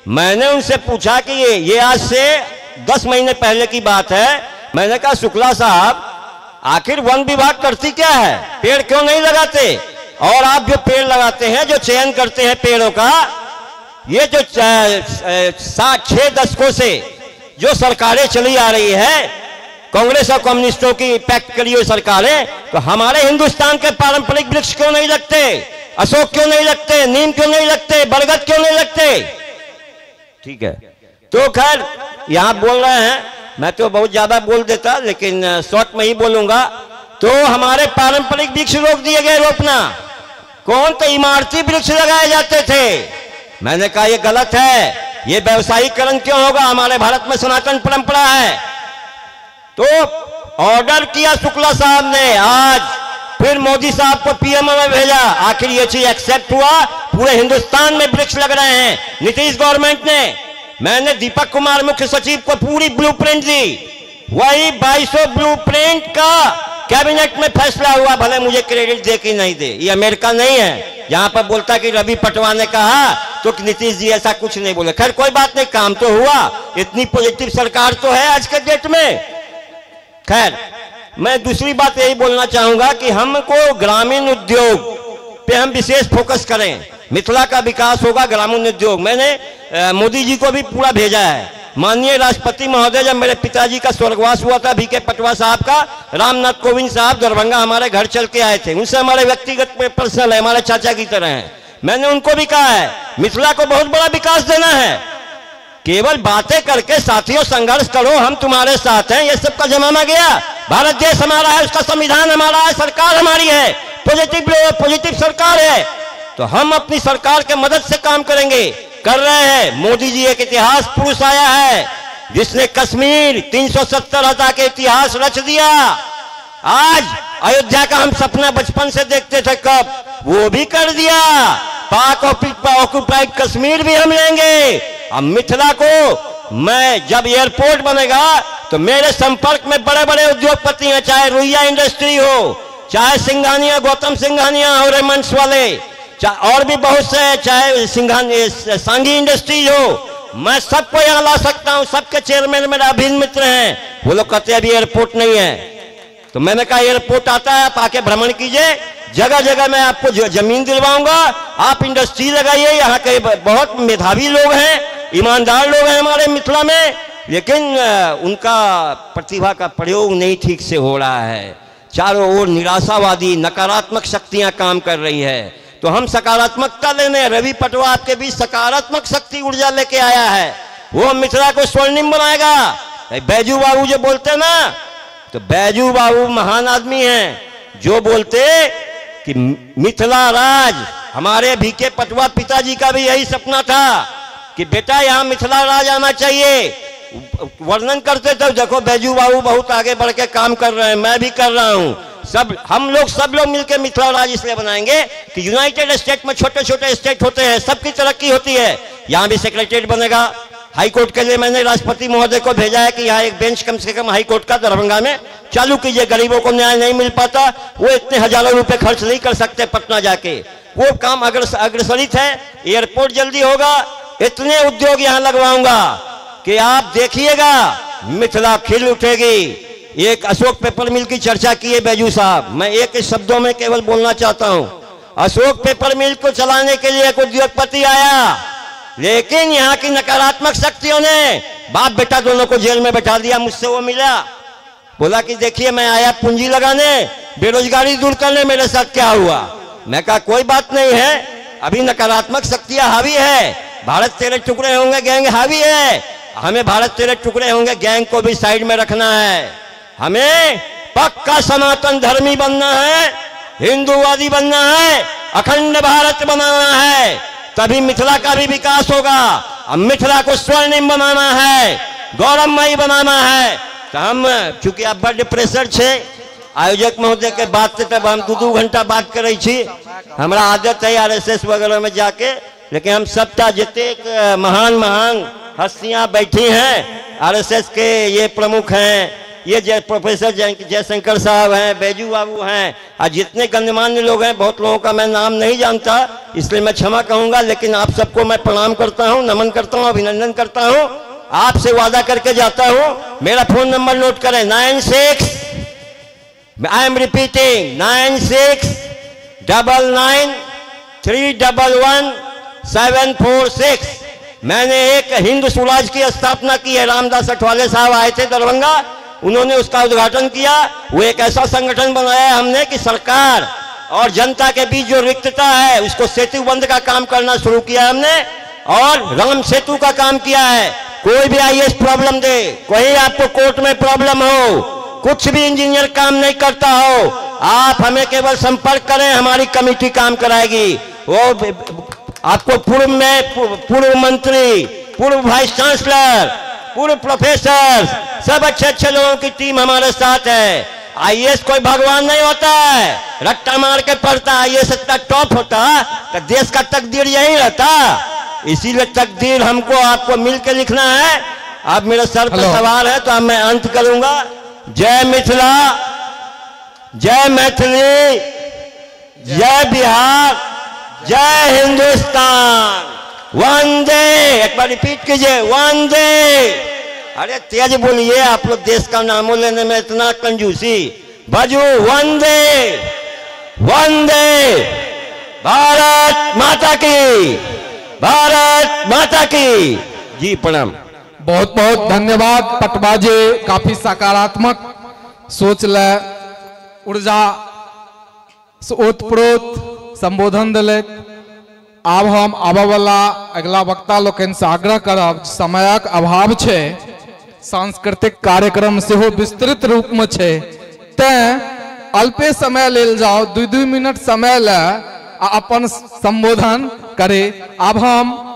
मैंने उनसे पूछा कि ये आज से 10 महीने पहले की बात है। मैंने कहा शुक्ला साहब, आखिर वन विभाग करती क्या है, पेड़ क्यों नहीं लगाते? और आप जो पेड़ लगाते हैं, जो चयन करते हैं पेड़ों का, ये जो 6 दशकों से जो सरकारें चली आ रही है, कांग्रेस और कम्युनिस्टों की पैक्ट करी हुई सरकारें, तो हमारे हिंदुस्तान के पारंपरिक वृक्ष क्यों नहीं लगते? अशोक क्यों नहीं लगते? नीम क्यों नहीं लगते? बरगद क्यों नहीं लगते? ठीक है, तो खैर यहां बोल रहे हैं, मैं तो बहुत ज्यादा बोल देता, लेकिन शॉर्ट में ही बोलूंगा। तो हमारे पारंपरिक वृक्ष रोक दिए गए रोपना। कौन? तो इमारती वृक्ष लगाए जाते थे। मैंने कहा ये गलत है, ये व्यवसायीकरण क्यों होगा? हमारे भारत में सनातन परंपरा है। तो ऑर्डर किया शुक्ला साहब ने, आज फिर मोदी साहब को पीएम में भेजा। आखिर ये चीज एक्सेप्ट हुआ, पूरे हिंदुस्तान में वृक्ष लग रहे हैं। नीतीश गवर्नमेंट ने, मैंने दीपक कुमार मुख्य सचिव को पूरी ब्लूप्रिंट दी, वही 2200 ब्लूप्रिंट का कैबिनेट में फैसला हुआ। भले मुझे क्रेडिट दे कि नहीं दे, ये अमेरिका नहीं है जहां पर बोलता कि रवि पटवा ने कहा तो नीतीश जी ऐसा कुछ नहीं बोले। खैर कोई बात नहीं, काम तो हुआ, इतनी पॉजिटिव सरकार तो है आज के डेट में। खैर मैं दूसरी बात यही बोलना चाहूंगा कि हमको ग्रामीण उद्योग पे हम विशेष फोकस करें। मिथिला का विकास होगा ग्रामीण उद्योग। मैंने मोदी जी को भी पूरा भेजा है। माननीय राष्ट्रपति महोदय, जब मेरे पिताजी का स्वर्गवास हुआ था, बीके पटवा साहब का, रामनाथ कोविंद साहब दरभंगा हमारे घर चल के आए थे। उनसे हमारे व्यक्तिगत पर्सनल है, हमारे चाचा की तरह हैं। मैंने उनको भी कहा है मिथिला को बहुत बड़ा विकास देना है। केवल बातें करके साथियों संघर्ष करो, हम तुम्हारे साथ हैं, ये सब का जमाना गया। भारत देश हमारा है, उसका संविधान हमारा है, सरकार हमारी है, पॉजिटिव सरकार है। तो हम अपनी सरकार के मदद से काम करेंगे, कर रहे हैं। मोदी जी एक इतिहास पुरुष आया है जिसने कश्मीर 370 हटा के इतिहास रच दिया। आज अयोध्या का हम सपना बचपन से देखते थे, कब वो भी कर दिया। पाक ऑक्युपाइड कश्मीर भी हम लेंगे। अब मिथिला को मैं, जब एयरपोर्ट बनेगा तो मेरे संपर्क में बड़े बड़े उद्योगपति हैं, चाहे रुइया इंडस्ट्री हो, चाहे सिंघानिया, गौतम सिंघानिया और रेमंड्स वाले, और भी बहुत से, चाहे सांगी इंडस्ट्री हो, मैं सबको यहां ला सकता हूं। सबके चेयरमैन मेरा अभिन्न मित्र हैं। वो लोग कहते हैं अभी एयरपोर्ट नहीं है, तो मैंने कहा एयरपोर्ट आता है, आप आके भ्रमण कीजिए, जगह जगह मैं आपको जमीन दिलवाऊंगा, आप इंडस्ट्री लगाइए। यहाँ के बहुत मेधावी लोग हैं, ईमानदार लोग हैं हमारे मिथिला में, लेकिन उनका प्रतिभा का प्रयोग नहीं ठीक से हो रहा है। चारों ओर निराशावादी नकारात्मक शक्तियां काम कर रही है। तो हम सकारात्मकता लेने, रवि पटवा आपके बीच सकारात्मक शक्ति ऊर्जा लेके आया है, वो मिथिला को स्वर्णिम बनाएगा। बैजू बाबू जो बोलते ना, तो बैजू बाबू महान आदमी हैं, जो बोलते कि मिथिला राज, हमारे बीके पटवा पिताजी का भी यही सपना था कि बेटा यहाँ मिथिला राज आना चाहिए। वर्णन करते थे, देखो बैजू बाबू बहुत आगे बढ़ के काम कर रहे हैं, मैं भी कर रहा हूँ, हम लोग सब लोग मिलकर मिथिला राज इसलिए बनाएंगे कि यूनाइटेड स्टेट में छोटे छोटे स्टेट होते हैं, सबकी तरक्की होती है। यहाँ भी सेक्रेटरीट बनेगा। हाईकोर्ट के लिए मैंने राष्ट्रपति महोदय को भेजा है कि यहाँ एक बेंच कम से कम हाईकोर्ट का दरभंगा में चालू कीजिए। गरीबों को न्याय नहीं मिल पाता, वो इतने हजारों रुपए खर्च नहीं कर सकते पटना जाके, वो काम अग्रसरित है। एयरपोर्ट जल्दी होगा, इतने उद्योग यहाँ लगवाऊंगा कि आप देखिएगा मिथिला खिल उठेगी। एक अशोक पेपर मिल की चर्चा की है बैजू साहब, मैं एक शब्दों में केवल बोलना चाहता हूं। अशोक पेपर मिल को चलाने के लिए एक उद्योगपति आया, लेकिन यहाँ की नकारात्मक शक्तियों ने बाप बेटा दोनों को जेल में बैठा दिया। मुझसे वो मिला, बोला कि देखिए मैं आया पूंजी लगाने, बेरोजगारी दूर करने, मेरे साथ क्या हुआ। मैं कहा कोई बात नहीं है, अभी नकारात्मक शक्तियां हावी है। भारत तेरे टुकड़े होंगे गैंग हावी है, हमें भारत तेरे टुकड़े होंगे गैंग को भी साइड में रखना है। हमें पक्का सनातन धर्मी बनना है, हिंदूवादी बनना है, अखंड भारत बनाना है, तभी मिथिला का भी विकास होगा। अब मिथिला को स्वर्णिम बनाना है, गौरवमयी बनाना है। तो हम चूंकि आप बड़ प्रेशर छे आयोजक महोदय के बात से, तब हम 2 घंटा बात करे छी। हमारा आदत है RSS वगैरह में जाके, लेकिन हम सबटा जितने महान महान हस्तियां बैठी हैं RSS के, ये प्रमुख हैं ये प्रोफेसर जयशंकर साहब हैं, बैजू बाबू हैं, और जितने गणमान्य लोग हैं, बहुत लोगों का मैं नाम नहीं जानता, इसलिए मैं क्षमा कहूंगा। लेकिन आप सबको मैं प्रणाम करता हूं, नमन करता हूं, अभिनंदन करता हूं। आपसे वादा करके जाता हूं, मेरा फोन नंबर नोट करें, 96, आई एम रिपीटिंग, 9699311746। मैंने एक हिंद स्वराज की स्थापना की है। रामदास अठवाले साहब आए थे दरभंगा, उन्होंने उसका उद्घाटन किया। वो एक ऐसा संगठन बनाया है हमने कि सरकार और जनता के बीच जो रिक्तता है उसको सेतु बंद का काम करना शुरू किया हमने, और राम सेतु का काम किया है। कोई भी आईएएस प्रॉब्लम दे, कोई आपको कोर्ट में प्रॉब्लम हो, कुछ भी इंजीनियर काम नहीं करता हो, आप हमें केवल संपर्क करें, हमारी कमेटी काम कराएगी। वो आपको पूर्व मंत्री, पूर्व वाइस चांसलर, पूर्व प्रोफेसर, सब अच्छे अच्छे लोगों की टीम हमारे साथ है। आईएएस कोई भगवान नहीं होता है, रट्टा मार के पढ़ता। आईएएस इतना टॉप होता तो देश का तकदीर यही रहता। इसीलिए तकदीर हमको आपको मिलकर लिखना है। अब मेरे सर पर सवाल है तो अब मैं अंत करूंगा। जय मिथिला, जय मैथिली, जय बिहार, जय हिंदुस्तान, वंदे। एक बार रिपीट कीजिए, वंदे। अरे तेज बोलिए, आप लोग देश का नामों लेने में इतना कंजूसी। बाजू, वंदे वंदे। भारत माता की, भारत माता की। जी प्रणाम। बहुत बहुत धन्यवाद पटवाजी, काफी सकारात्मक सोच ले ऊर्जा ओतप्रोत संबोधन दिलक। आब हम आबा वाला अगला वक्ता लोकनि से आग्रह करब, समयक अभाव छै, सांस्कृतिक कार्यक्रम सेहो विस्तृत रूप में छै, तें अल्पे समय लेल जाओ, 2-2 मिनट समय ले अपन संबोधन करे। अब हम